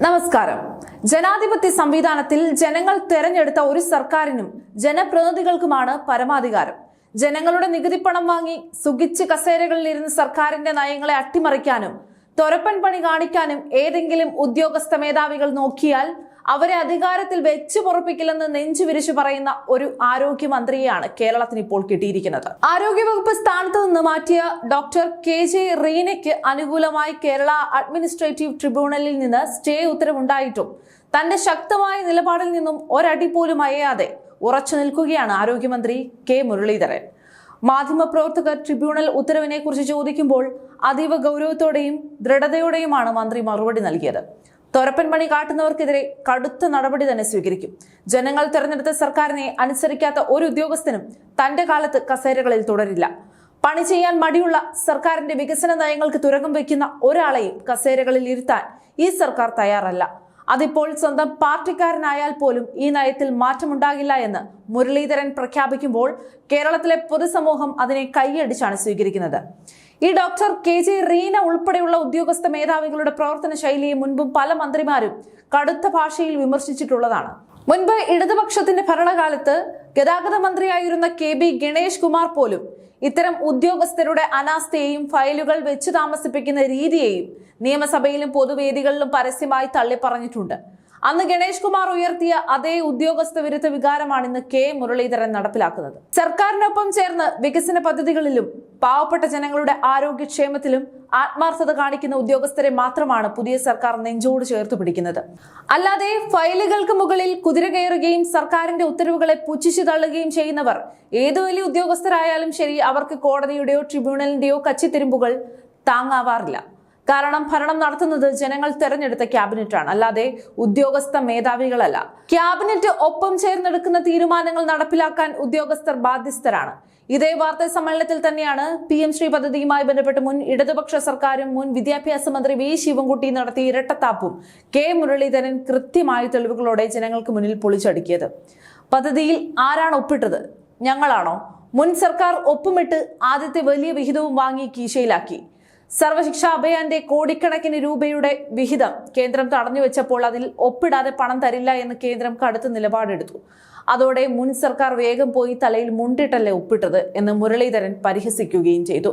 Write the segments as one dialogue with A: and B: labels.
A: നമസ്കാരം. ജനാധിപത്യ സംവിധാനത്തിൽ ജനങ്ങൾ തെരഞ്ഞെടുത്ത ഒരു സർക്കാരിനും ജനപ്രതിനിധികൾക്കുമാണ് പരമാധികാരം. ജനങ്ങളുടെ നികുതിപ്പണം വാങ്ങി സുഖിച്ച് കസേരകളിൽ ഇരുന്ന് സർക്കാരിന്റെ നയങ്ങളെ അട്ടിമറിക്കാനും തൊരപ്പൻ പണി കാണിക്കാനും ഏതെങ്കിലും ഉദ്യോഗസ്ഥ മേധാവികൾ നോക്കിയാൽ അവരെ അധികാരത്തിൽ വെച്ചു പൊറപ്പിക്കില്ലെന്ന് നെഞ്ചുവിരിച്ചു പറയുന്ന ഒരു ആരോഗ്യമന്ത്രിയെയാണ് കേരളത്തിന് ഇപ്പോൾ കിട്ടിയിരിക്കുന്നത്. ആരോഗ്യവകുപ്പ് സ്ഥാനത്ത് നിന്ന് മാറ്റിയ ഡോക്ടർ KJ റീനയ്ക്ക് അനുകൂലമായി കേരള അഡ്മിനിസ്ട്രേറ്റീവ് ട്രിബ്യൂണലിൽ നിന്ന് സ്റ്റേ ഉത്തരവുണ്ടായിട്ടും തന്റെ ശക്തമായ നിലപാടിൽ നിന്നും ഒരടി പോലും അയയാതെ ഉറച്ചു നിൽക്കുകയാണ് ആരോഗ്യമന്ത്രി K മുരളീധരൻ. മാധ്യമപ്രവർത്തകർ ട്രിബ്യൂണൽ ഉത്തരവിനെ കുറിച്ച് ചോദിക്കുമ്പോൾ അതീവ ഗൗരവത്തോടെയും ദൃഢതയോടെയുമാണ് മന്ത്രി മറുപടി നൽകിയത്. തൊരപ്പൻ പണി കാട്ടുന്നവർക്കെതിരെ കടുത്ത നടപടി തന്നെ സ്വീകരിക്കും. ജനങ്ങൾ തെരഞ്ഞെടുത്ത സർക്കാരിനെ അനുസരിക്കാത്ത ഒരു ഉദ്യോഗസ്ഥനും തന്റെ കാലത്ത് കസേരകളിൽ തുടരില്ല. പണി ചെയ്യാൻ മടിയുള്ള സർക്കാരിന്റെ വികസന നയങ്ങൾക്ക് തുരങ്കം വയ്ക്കുന്ന ഒരാളെയും കസേരകളിൽ ഇരുത്താൻ ഈ സർക്കാർ തയ്യാറല്ല. അതിപ്പോൾ സ്വന്തം പാർട്ടിക്കാരനായാൽ പോലും ഈ നയത്തിൽ മാറ്റമുണ്ടാകില്ല എന്ന് മുരളീധരൻ പ്രഖ്യാപിക്കുമ്പോൾ കേരളത്തിലെ പൊതുസമൂഹം അതിനെ കൈയടിച്ചാണ് സ്വീകരിക്കുന്നത്. ഈ ഡോക്ടർ KJ റീന ഉൾപ്പെടെയുള്ള ഉദ്യോഗസ്ഥ മേധാവികളുടെ പ്രവർത്തന ശൈലിയെ മുൻപും പല മന്ത്രിമാരും കടുത്ത ഭാഷയിൽ വിമർശിച്ചിട്ടുള്ളതാണ്. മുൻപ് ഇടതുപക്ഷത്തിന്റെ ഭരണകാലത്ത് ഗതാഗത മന്ത്രിയായിരുന്ന KB ഗണേഷ് കുമാർ പോലും ഇത്തരം ഉദ്യോഗസ്ഥരുടെ അനാസ്ഥയെയും ഫയലുകൾ വെച്ച് താമസിപ്പിക്കുന്ന രീതിയെയും നിയമസഭയിലും പൊതുവേദികളിലും പരസ്യമായി തള്ളി പറഞ്ഞിട്ടുണ്ട്. അന്ന് ഗണേഷ് കുമാർ ഉയർത്തിയ അതേ ഉദ്യോഗസ്ഥ വിരുദ്ധ വികാരമാണ് ഇന്ന് K മുരളീധരൻ നടപ്പിലാക്കുന്നത്. സർക്കാരിനൊപ്പം ചേർന്ന് വികസന പദ്ധതികളിലും പാവപ്പെട്ട ജനങ്ങളുടെ ആരോഗ്യക്ഷേമത്തിലും ആത്മാർത്ഥത കാണിക്കുന്ന ഉദ്യോഗസ്ഥരെ മാത്രമാണ് പുതിയ സർക്കാർ നെഞ്ചോട് ചേർത്ത് പിടിക്കുന്നത്. അല്ലാതെ ഫയലുകൾക്ക് മുകളിൽ കുതിര കയറുകയും സർക്കാരിന്റെ ഉത്തരവുകളെ പുച്ഛിച്ചു തള്ളുകയും ചെയ്യുന്നവർ ഏതു വലിയ ഉദ്യോഗസ്ഥരായാലും ശരി, അവർക്ക് കോടതിയുടെയോ ട്രിബ്യൂണലിന്റെയോ കച്ചിത്തിരിമ്പുകൾ താങ്ങാവാറില്ല. കാരണം ഭരണം നടത്തുന്നത് ജനങ്ങൾ തെരഞ്ഞെടുത്ത ക്യാബിനറ്റാണ്, അല്ലാതെ ഉദ്യോഗസ്ഥ മേധാവികളല്ല. ക്യാബിനറ്റ് ഒപ്പം ചേർന്നെടുക്കുന്ന തീരുമാനങ്ങൾ നടപ്പിലാക്കാൻ ഉദ്യോഗസ്ഥർ ബാധ്യസ്ഥരാണ്. ഇതേ വാർത്താ സമ്മേളനത്തിൽ തന്നെയാണ് PM ശ്രീ പദ്ധതിയുമായി ബന്ധപ്പെട്ട് മുൻ ഇടതുപക്ഷ സർക്കാരും മുൻ വിദ്യാഭ്യാസ മന്ത്രി V ശിവൻകുട്ടി നടത്തിയ ഇരട്ടത്താപ്പും K മുരളീധരൻ കൃത്യമായ തെളിവുകളോടെ ജനങ്ങൾക്ക് മുന്നിൽ പൊളിച്ചടുക്കിയത്. പദ്ധതിയിൽ ആരാണ് ഒപ്പിട്ടത്? ഞങ്ങളാണോ? മുൻ സർക്കാർ ഒപ്പുമിട്ട് ആദ്യത്തെ വലിയ വിഹിതവും വാങ്ങി കീശയിലാക്കി. സർവശിക്ഷ അഭിയാന്റെ കോടിക്കണക്കിന് രൂപയുടെ വിഹിതം കേന്ദ്രം തടഞ്ഞുവെച്ചപ്പോൾ അതിൽ ഒപ്പിടാതെ പണം തരില്ല എന്ന് കേന്ദ്രം കടുത്ത നിലപാടെടുത്തു. അതോടെ മുൻ സർക്കാർ വേഗം പോയി തലയിൽ മുണ്ടിട്ടല്ലേ ഒപ്പിട്ടത് എന്ന് മുരളീധരൻ പരിഹസിക്കുകയും ചെയ്തു.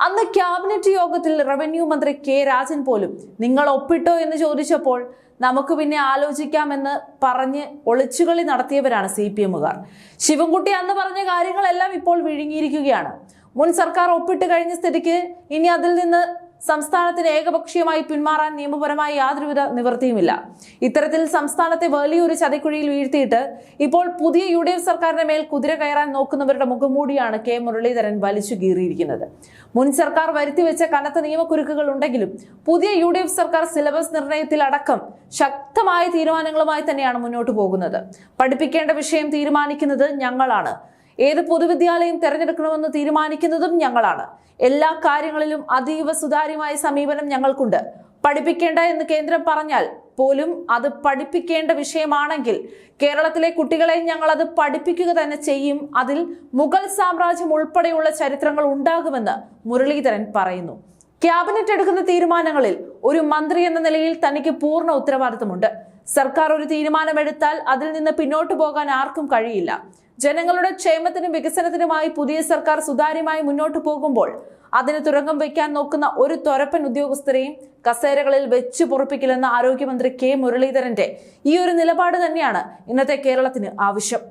A: അന്ന് ക്യാബിനറ്റ് യോഗത്തിൽ റവന്യൂ മന്ത്രി K രാജൻ പോലും നിങ്ങൾ ഒപ്പിട്ടോ എന്ന് ചോദിച്ചപ്പോൾ നമുക്ക് പിന്നെ ആലോചിക്കാമെന്ന് പറഞ്ഞ് ഒളിച്ചുകളി നടത്തിയവരാണ് CPMകാർ. ശിവൻകുട്ടി അന്ന് പറഞ്ഞ കാര്യങ്ങളെല്ലാം ഇപ്പോൾ വിഴുങ്ങിയിരിക്കുകയാണ്. മുൻ സർക്കാർ ഒപ്പിട്ട് കഴിഞ്ഞ സ്ഥിതിക്ക് ഇനി അതിൽ നിന്ന് സംസ്ഥാനത്തിന് ഏകപക്ഷീയമായി പിന്മാറാൻ നിയമപരമായി യാതൊരുവിധ നിവൃത്തിയുമില്ല. ഇത്തരത്തിൽ സംസ്ഥാനത്തെ വലിയൊരു ചതിക്കുഴിയിൽ വീഴ്ത്തിയിട്ട് ഇപ്പോൾ പുതിയ UDF സർക്കാരിന്റെ മേൽ കുതിര കയറാൻ നോക്കുന്നവരുടെ മുഖംമൂടിയാണ് K മുരളീധരൻ വലിച്ചു കീറിയിരിക്കുന്നത്. മുൻ സർക്കാർ വരുത്തിവെച്ച കനത്ത നിയമക്കുരുക്കുകൾ ഉണ്ടെങ്കിലും പുതിയ UDF സർക്കാർ സിലബസ് നിർണയത്തിൽ അടക്കം ശക്തമായ തീരുമാനങ്ങളുമായി തന്നെയാണ് മുന്നോട്ട് പോകുന്നത്. പഠിപ്പിക്കേണ്ട വിഷയം തീരുമാനിക്കുന്നത് ഞങ്ങളാണ്. ഏത് പൊതുവിദ്യാലയം തെരഞ്ഞെടുക്കണമെന്ന് തീരുമാനിക്കുന്നതും ഞങ്ങളാണ്. എല്ലാ കാര്യങ്ങളിലും അതീവ സുതാര്യമായ സമീപനം ഞങ്ങൾക്കുണ്ട്. പഠിപ്പിക്കേണ്ട എന്ന് കേന്ദ്രം പറഞ്ഞാൽ പോലും അത് പഠിപ്പിക്കേണ്ട വിഷയമാണെങ്കിൽ കേരളത്തിലെ കുട്ടികളെ ഞങ്ങൾ അത് പഠിപ്പിക്കുക തന്നെ ചെയ്യും. അതിൽ മുഗൾ സാമ്രാജ്യം ഉൾപ്പെടെയുള്ള ചരിത്രങ്ങൾ ഉണ്ടാകുമെന്ന് മുരളീധരൻ പറയുന്നു. ക്യാബിനറ്റ് എടുക്കുന്ന തീരുമാനങ്ങളിൽ ഒരു മന്ത്രി എന്ന നിലയിൽ തനിക്ക് പൂർണ്ണ ഉത്തരവാദിത്തമുണ്ട്. സർക്കാർ ഒരു തീരുമാനമെടുത്താൽ അതിൽ നിന്ന് പിന്നോട്ടു പോകാൻ ആർക്കും കഴിയില്ല. ജനങ്ങളുടെ ക്ഷേമത്തിനും വികസനത്തിനുമായി പുതിയ സർക്കാർ സുതാര്യമായി മുന്നോട്ട് പോകുമ്പോൾ അതിന് തുരങ്കം വയ്ക്കാൻ നോക്കുന്ന ഒരു തൊരപ്പൻ ഉദ്യോഗസ്ഥരെയും കസേരകളിൽ വെച്ചു പൊറപ്പിക്കില്ലെന്ന ആരോഗ്യമന്ത്രി K മുരളീധരന്റെ ഈ ഒരു നിലപാട് തന്നെയാണ് ഇന്നത്തെ കേരളത്തിന് ആവശ്യം.